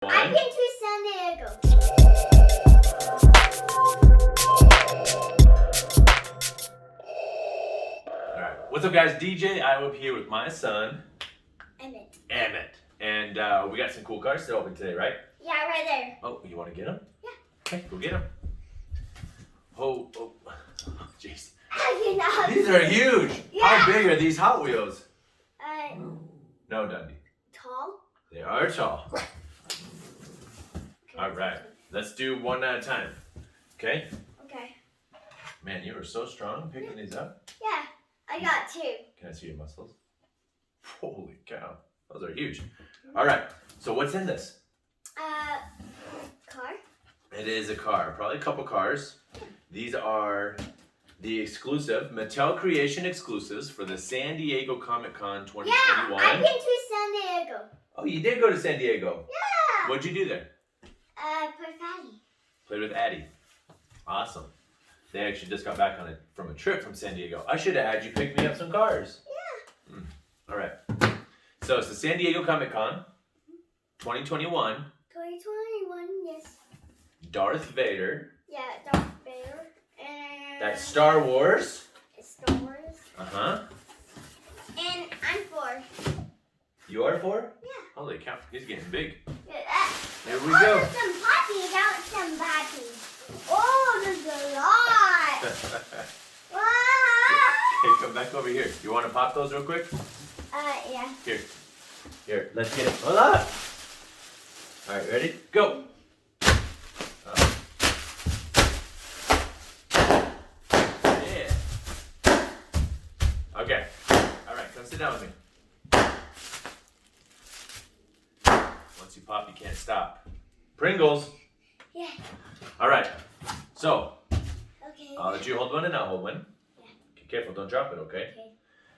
I've been to San Diego. Alright, what's up guys? djiweb here with my son, Emmett. And we got some cool cars to open today, right? Yeah, right there. Oh, you want to get them? Yeah. Okay, go get them. Oh, jeez. You know. These are huge. Yeah. How big are these Hot Wheels? No, Dundee. Tall. They are tall. Alright, let's do one at a time. Okay? Okay. Man, you are so strong picking these up. Yeah, I got two. Can I see your muscles? Holy cow. Those are huge. Alright, so what's in this? Car. It is a car, probably a couple cars. These are the exclusive Mattel Creation exclusives for the San Diego Comic-Con 2021. Yeah, I've been to San Diego. Oh, you did go to San Diego? Yeah. What'd you do there? Play Fatty. Played with Addie. Awesome. They actually just got back from a trip from San Diego. I should have had you pick me up some cars. Yeah. All right. So it's the San Diego Comic-Con 2021. 2021, yes. Darth Vader. Yeah, Darth Vader. And That's Star Wars. Star Wars. Uh-huh. And I'm 4. You are 4? Yeah. Holy cow, he's getting big. Yeah, There we go. There's some potties out, some potties. Oh, there's a lot. Wow. Okay, come back over here. You want to pop those real quick? Yeah. Here, let's get it. Hold up. All right, ready? Go. Yeah. Okay. All right, come sit down with me. Once you pop, you can't stop. Pringles. Yeah. All right. So, Okay. I'll let you hold one and I'll hold one. Yeah. Okay, careful, don't drop it, okay? Okay.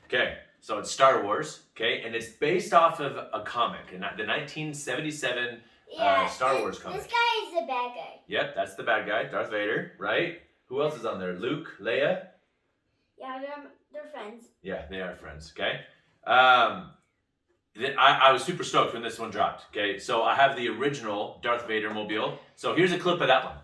Okay, so it's Star Wars, okay? And it's based off of a comic, the 1977 Star Wars comic. This guy is the bad guy. Yep, that's the bad guy, Darth Vader, right? Who else is on there? Luke, Leia? Yeah, they're friends. Yeah, they are friends, okay? I was super stoked when this one dropped, okay? So I have the original Darth Vader mobile. So here's a clip of that one.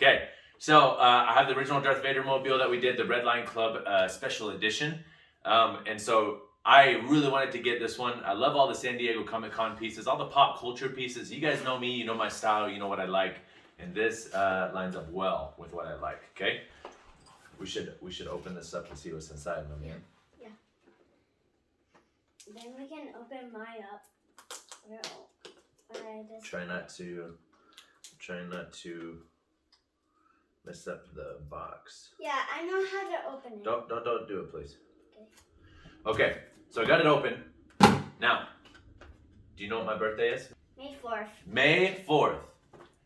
Okay, so I have the original Darth Vader mobile that we did, the Red Line Club Special Edition. And so I really wanted to get this one. I love all the San Diego Comic-Con pieces, all the pop culture pieces. You guys know me, you know my style, you know what I like. And this lines up well with what I like, okay? We should open this up and see what's inside, my man. Yeah. Then we can open mine up. Try not to mess up the box. Yeah, I know how to open it. Don't do it, please. Okay. Okay, so I got it open. Now, do you know what my birthday is? May 4th. May 4th.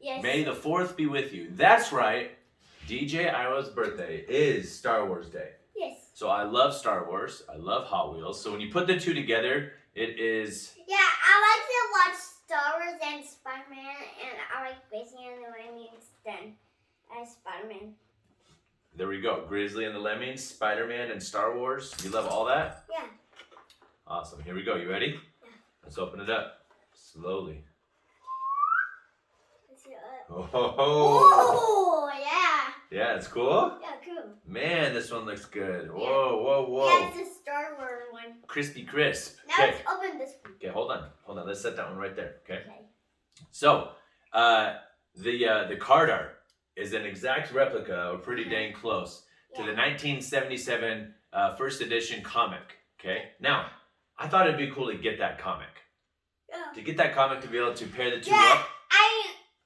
Yes. May the 4th be with you. That's right. DJ Iowa's birthday is Star Wars Day. Yes. So I love Star Wars. I love Hot Wheels. So when you put the two together, it is... Yeah, I like to watch Star Wars and Spider-Man, and I like Grizzly and the Lemmings then as Spider-Man. There we go. Grizzly and the Lemmings, Spider-Man, and Star Wars. You love all that? Yeah. Awesome. Here we go. You ready? Yeah. Let's open it up. Slowly. Let's see it. Oh, Oh, yeah. yeah, it's cool? Yeah, cool. Man, this one looks good. Yeah. Whoa. Yeah, it's a Star Wars one. Crispy crisp. Now Okay. let's open this one. Okay, hold on. Let's set that one right there. Okay. Okay. So, the card art is an exact replica, or pretty dang close, to the 1977 first edition comic. Okay. Now, I thought it'd be cool to get that comic. Yeah. To get that comic to be able to pair the two Yeah, up.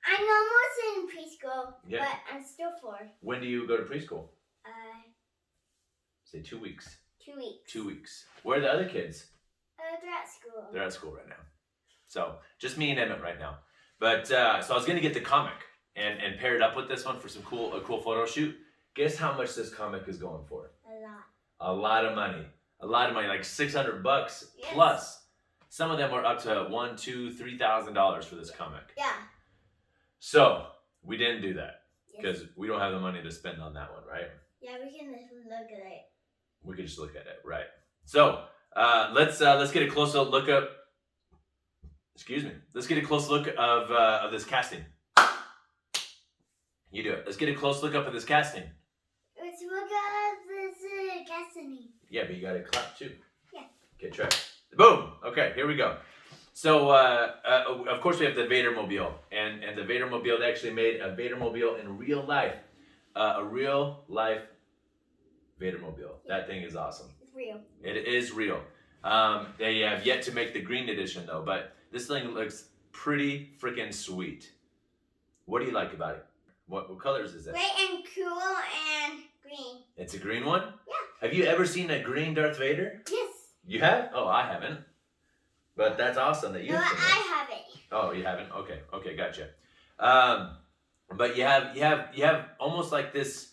I'm almost in preschool, Yeah. but I'm still 4. When do you go to preschool? Uh, Say 2 weeks. 2 weeks. 2 weeks. Where are the other kids? They're at school. They're at school right now. So just me and Emmett right now. But so I was gonna get the comic and pair it up with this one for a cool photo shoot. Guess how much this comic is going for? A lot. A lot of money. A lot of money, like $600 Yes. plus. Some of them were up to $1,000, $2,000, $3,000 for this comic. Yeah. So we didn't do that Yes. because we don't have the money to spend on that one, right? Yeah, we can just look at it. We can just look at it, right? So let's get a closer look up. Excuse me. Let's get a close look of this casting. You do it. Let's get a close look up of this casting. Let's look at this casting. Yeah, but you gotta clap too. Yeah. Okay, try. Boom. Okay, here we go. So of course we have the Vader mobile, and the Vader mobile. They actually made a Vader mobile in real life, a real life Vader mobile. Yeah. That thing is awesome. It's real. It is real. They have yet to make the green edition though, but this thing looks pretty freaking sweet. What do you like about it? What colors is it? Gray and cool and green. It's a green one? Yeah. Have you ever seen a green Darth Vader? Yes. You have? Oh, I haven't. But that's awesome that you've No, seen it. I have it. Oh, you haven't? Okay, gotcha. But you have almost like this.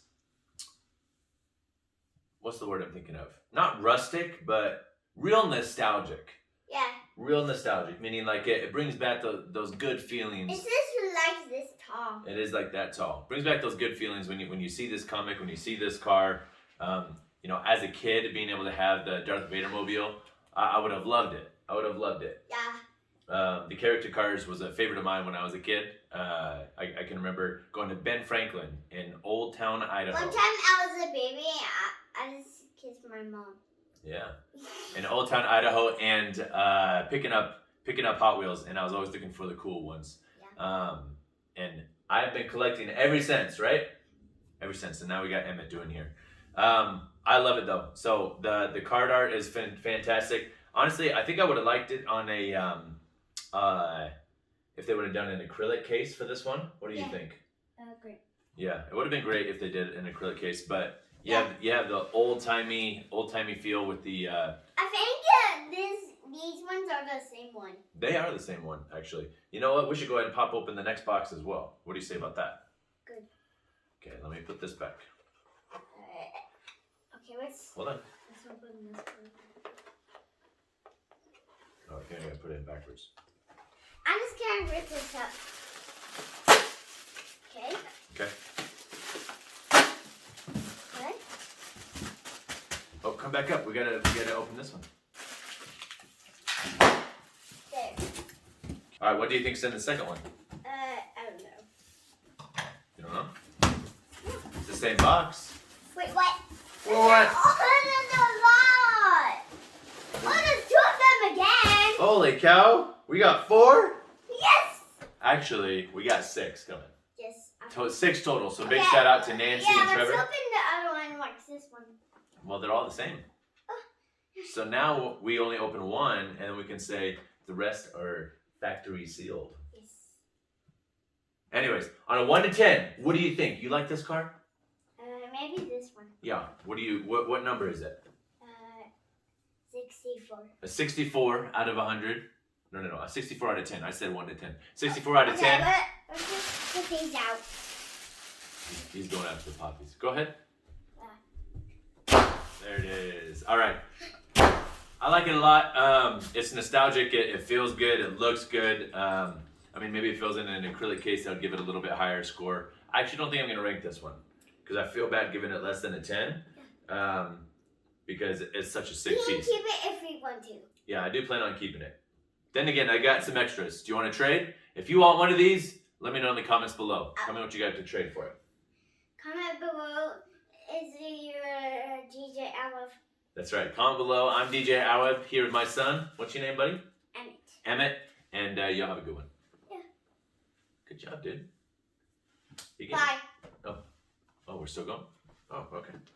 What's the word I'm thinking of? Not rustic, but real nostalgic. Yeah. Real nostalgic, meaning like it brings back those good feelings. It's just like this tall. It is like that tall. Brings back those good feelings when you see this comic, when you see this car. You know, as a kid, being able to have the Darth Vader mobile, I would have loved it. I would have loved it. Yeah. The character cars was a favorite of mine when I was a kid. I can remember going to Ben Franklin in Old Town, Idaho. One time I was a baby, I just kissed my mom. Yeah, in Old Town, Idaho, and picking up Hot Wheels, and I was always looking for the cool ones. Yeah. And I've been collecting ever since, right? Ever since, and now we got Emmett doing here. I love it though. So the card art is fantastic. Honestly, I think I would have liked it on a if they would have done an acrylic case for this one. What do you think? Great. Yeah, it would have been great if they did an acrylic case, but you have the old timey feel with the. I think these ones are the same one. They are the same one, actually. You know what? We should go ahead and pop open the next box as well. What do you say about that? Good. Okay, let me put this back. Okay, let's Hold on. open this one. Oh, okay, I gotta put it in backwards. I'm just gonna rip this up. Okay. Okay. Good. Oh, come back up. We gotta open this one. There. All right. What do you think's in the second one? I don't know. You don't know? It's the same box. Wait, what? What? Oh, there's a lot. Oh, there's two of them again. Holy cow! We got 4. Yes. Actually, we got 6 coming. Yes. 6 total. So big Okay. shout out to Nancy and let's Trevor. open the other one like this one. Well, they're all the same. So now we only open one, and then we can say the rest are factory sealed. Yes. Anyways, on a 1 to 10, what do you think? You like this car? Maybe this one. Yeah. What number is it? 64. A 64 out of 100. No, a 64 out of 10. I said 1 to 10. 64 out of 10. Let's just put these out. He's going after the poppies. Go ahead. Yeah. There it is. All right. I like it a lot. It's nostalgic. It feels good. It looks good. I mean, maybe if it was in an acrylic case, I'd give it a little bit higher score. I actually don't think I'm going to rank this one because I feel bad giving it less than a 10 because it's such a sick We can piece. keep it if we want to. Yeah, I do plan on keeping it. Then again, I got some extras. Do you want to trade? If you want one of these, let me know in the comments below. Tell me what you got to trade for it. Comment below. Is your DJ Olive? That's right. Comment below. I'm DJ Aweb here with my son. What's your name, buddy? Emmett. Emmett. And y'all have a good one. Yeah. Good job, dude. Bye. Oh, we're still going? Oh, okay.